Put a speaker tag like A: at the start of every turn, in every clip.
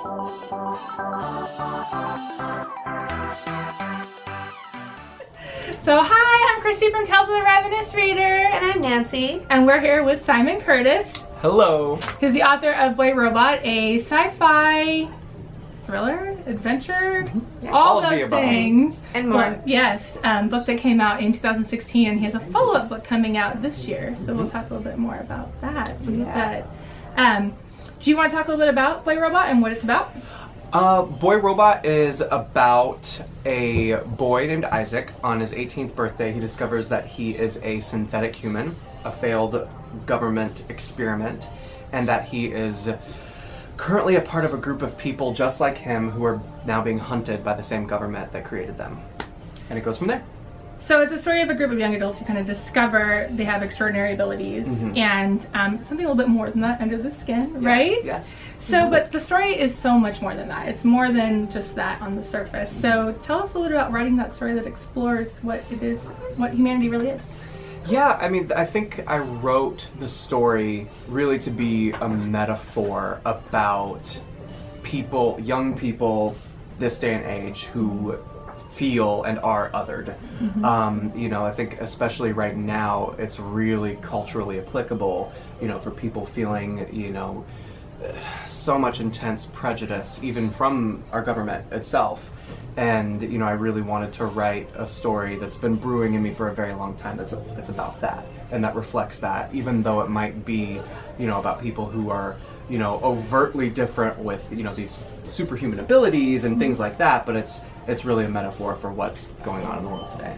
A: So hi, I'm Christy from Tales of the Ravenous Reader.
B: And I'm Nancy.
A: And we're here with Simon Curtis.
C: Hello.
A: He's the author of Boy Robot, a sci-fi thriller, adventure, all
C: of the
A: those
C: above.
A: things.
B: And more.
A: Book, yes, book that came out in 2016, and he has a follow-up book coming out this year. So we'll talk a little bit more about that.
B: Yeah.
A: But do you want to talk a little bit about Boy Robot and what it's about?
C: Boy Robot is about a boy named Isaak. On his 18th birthday, he discovers that he is a synthetic human, a failed government experiment, and that he is currently a part of a group of people just like him who are now being hunted by the same government that created them. And it goes from there.
A: So it's a story of a group of young adults who kind of discover they have extraordinary abilities and something a little bit more than that under the skin, right?
C: Yes.
A: So, but the story is so much more than that. It's more than just that on the surface. So tell us a little bit about writing that story that explores what it is, what humanity really is.
C: Yeah, I mean, I think I wrote the story really to be a metaphor about people, young people, this day and age, who feel and are othered. You know, I think especially right now, it's really culturally applicable, you know, for people feeling, you know, so much intense prejudice, even from our government itself. And, you know, I really wanted to write a story that's been brewing in me for a very long time that's about that, and that reflects that, even though it might be, you know, about people who are, you know, overtly different with, you know, these superhuman abilities and things like that, but it's really a metaphor for what's going on in the world today.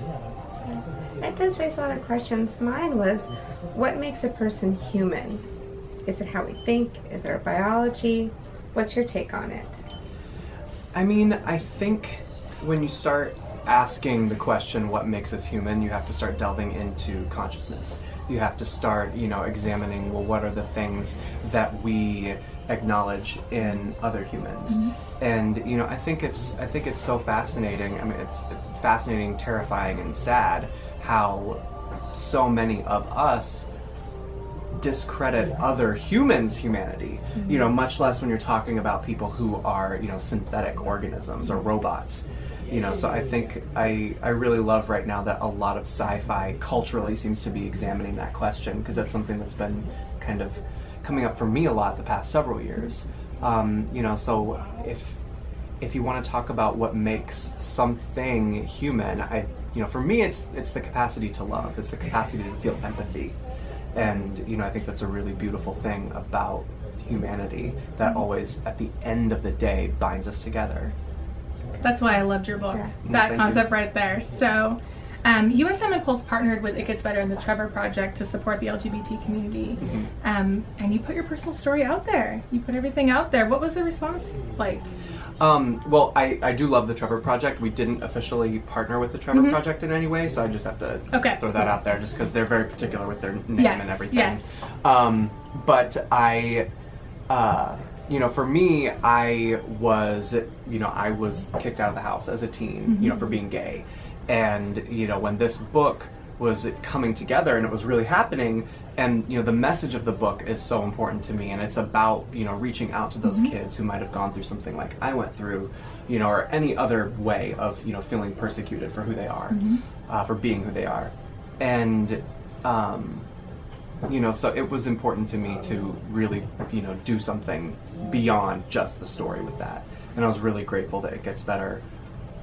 B: That does raise a lot of questions. Mine was, what makes a person human? Is it how we think? Is it our biology? What's your take on it?
C: I mean, I think when you start asking the question, what makes us human, you have to start delving into consciousness. You have to start, you know, examining, well, what are the things that we acknowledge in other humans? And, you know, I think it's so fascinating. I mean, it's fascinating, terrifying, and sad how so many of us discredit other humans' humanity, you know, much less when you're talking about people who are, you know, synthetic organisms or robots. You know, so I think I really love right now that a lot of sci-fi culturally seems to be examining that question, because that's something that's been kind of coming up for me a lot the past several years. You know, so if you want to talk about what makes something human, you know, for me it's the capacity to love. It's the capacity to feel empathy. And, you know, I think that's a really beautiful thing about humanity that always, at the end of the day, binds us together.
A: That's why I loved your book,
B: Yeah.
A: that
C: Thank
A: concept
C: you.
A: right there. So you and Simon Pulse partnered with It Gets Better and the Trevor Project to support the LGBT community. And you put your personal story out there. You put everything out there. What was the response like?
C: Well, I do love the Trevor Project. We didn't officially partner with the Trevor Project in any way, so I just have to throw that out there, just because they're very particular with their name and everything.
A: Yes.
C: But you know, for me, I was kicked out of the house as a teen, you know, for being gay. And, you know, when this book was coming together and it was really happening, and, you know, the message of the book is so important to me, and it's about, you know, reaching out to those kids who might have gone through something like I went through, you know, or any other way of, you know, feeling persecuted for who they are, for being who they are. And, you know, so it was important to me to really, you know, do something beyond just the story with that. And I was really grateful that It Gets Better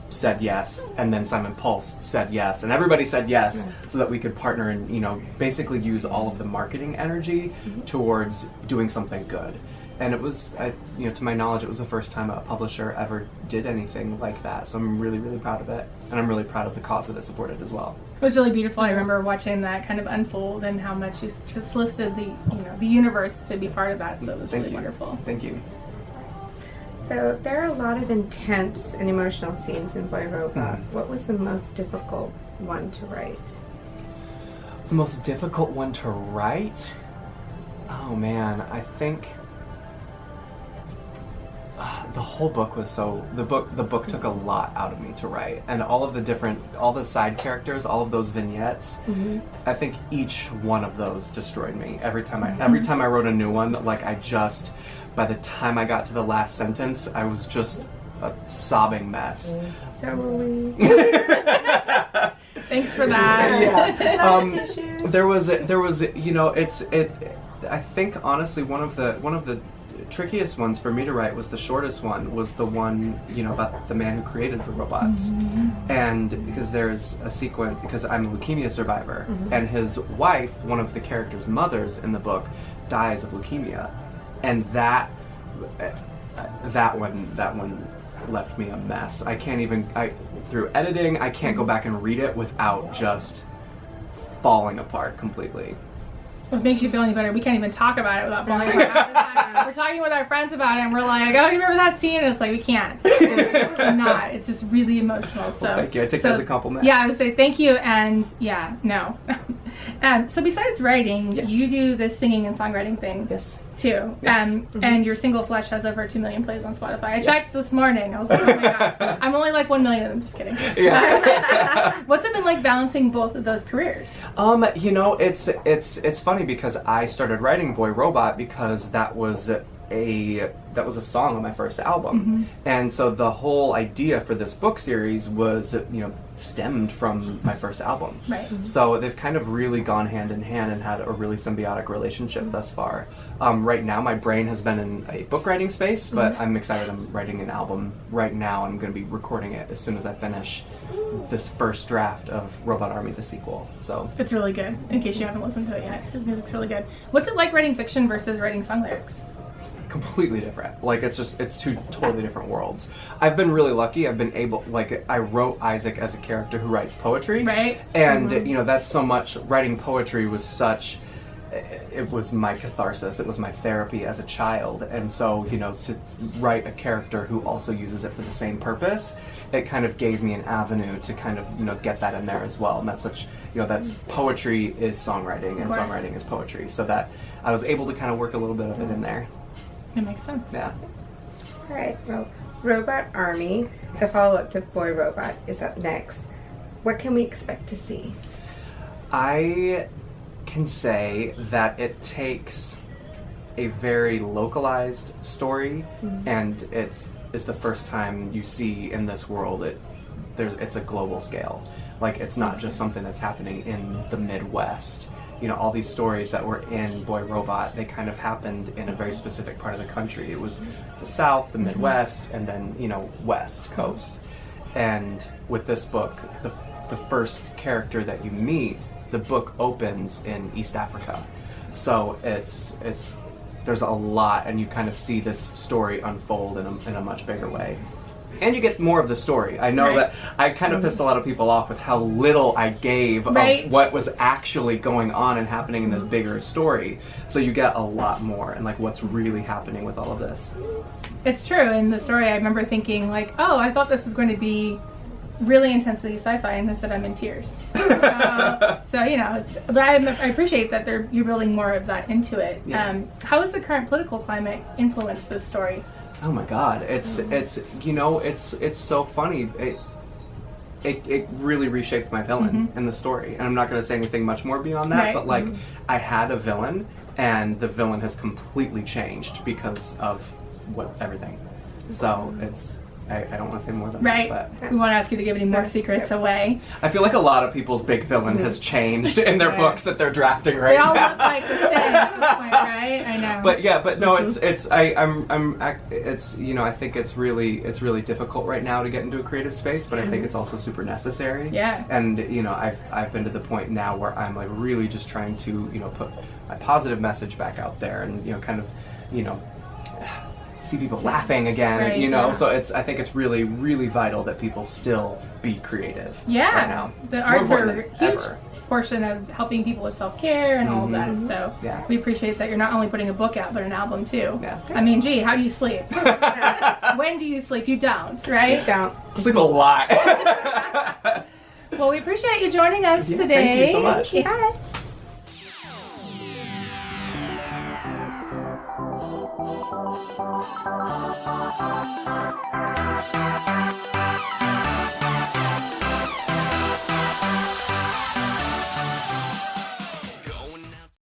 C: said yes, and then Simon Pulse said yes, and everybody said yes, so that we could partner and, you know, basically use all of the marketing energy towards doing something good. And it was, you know, to my knowledge, it was the first time a publisher ever did anything like that. So I'm really, really proud of it, and I'm really proud of the cause that it supported as well.
A: It was really beautiful. I remember watching that kind of unfold and how much you just solicited the universe to be part of that. So it was really wonderful.
C: Thank you.
B: So there are a lot of intense and emotional scenes in Boy Robot. What was the most difficult one to write?
C: The most difficult one to write? Oh man, I think the whole book was the book took a lot out of me to write, and all the side characters, all of those vignettes, I think each one of those destroyed me every time I wrote a new one. Like, by the time I got to the last sentence, I was just a sobbing mess.
B: So were we.
A: Thanks for that.
B: Yeah.
C: There was I think honestly one of the trickiest ones for me to write was the shortest one, was the one, about the man who created the robots. And because there's a sequence, because I'm a leukemia survivor, and his wife, one of the character's mothers in the book, dies of leukemia, and that one left me a mess. I can't even, through editing, I can't go back and read it without just falling apart completely.
A: What makes you feel any better? We can't even talk about it without falling apart. We're talking with our friends about it, and we're like, "Oh, you remember that scene?" And it's like, we can't. We just cannot. It's just really emotional. So
C: well, thank you. I take that as a compliment.
A: Yeah, I would say thank you, and yeah, no. So besides writing,
C: yes.
A: you do this singing and songwriting thing.
C: Yes.
A: Too.
C: Yes.
A: And your single Flesh has over 2 million plays on Spotify. I checked this morning. I was like, oh my gosh. I'm only like 1 million. I'm just kidding.
C: Yeah.
A: What's it been like balancing both of those careers?
C: It's funny because I started writing Boy Robot because that was a song on my first album. And so the whole idea for this book series was, stemmed from my first album.
A: Right.
C: So they've kind of really gone hand in hand and had a really symbiotic relationship thus far. Right now my brain has been in a book writing space, but I'm excited. I'm writing an album right now. I'm going to be recording it as soon as I finish this first draft of Robot Army, the sequel. So
A: it's really good, in case you haven't listened to it yet. His music's really good. What's it like writing fiction versus writing song lyrics?
C: Completely different. Like, it's two totally different worlds. I've been really lucky. I've been able, I wrote Isaak as a character who writes poetry.
A: Right.
C: And, that's so much, writing poetry was such, it was my catharsis. It was my therapy as a child. And so, to write a character who also uses it for the same purpose, it kind of gave me an avenue to kind of, get that in there as well. And that's that's poetry is songwriting and songwriting is poetry. So that I was able to kind of work a little bit of it in there.
A: It makes sense.
C: Yeah.
B: All right. Well, Robot Army, the follow-up to Boy Robot, is up next. What can we expect to see?
C: I can say that it takes a very localized story, and it is the first time you see in this world it's a global scale. Like, it's not just something that's happening in the Midwest. All these stories that were in Boy Robot, they kind of happened in a very specific part of the country. It was the South, the Midwest, and then, West Coast. And with this book, the first character that you meet, the book opens in East Africa. So there's a lot, and you kind of see this story unfold in a much bigger way. And you get more of the story. I know that I kind of pissed a lot of people off with how little I gave of what was actually going on and happening in this bigger story. So you get a lot more, and what's really happening with all of this.
A: It's true. In the story, I remember thinking oh, I thought this was going to be really intensely sci-fi, and instead I'm in tears. But I appreciate that you're building more of that into it.
C: Yeah.
A: How has the current political climate influenced this story?
C: Oh my God, it's so funny. It really reshaped my villain in the story, and I'm not going to say anything much more beyond that. But I had a villain, and the villain has completely changed because of everything. So I don't want to say more than that. But
A: we won't ask you to give any more secrets away.
C: I feel like a lot of people's big villain has changed in their books that they're drafting right now.
A: They all look like the same at this point, right? I know.
C: But no, I think it's really difficult right now to get into a creative space, but I think it's also super necessary.
A: Yeah.
C: And I've been to the point now where I'm really just trying to put my positive message back out there, and see people laughing again, so I think it's really, really vital that people still be creative right now.
A: The arts are a huge portion of helping people with self-care and all of that, so we appreciate that you're not only putting a book out, but an album too. I mean, gee, how do you sleep? When do you sleep? You don't, right?
B: You don't.
C: Sleep a lot.
A: Well, we appreciate you joining us today.
C: Thank you so much.
A: Yeah.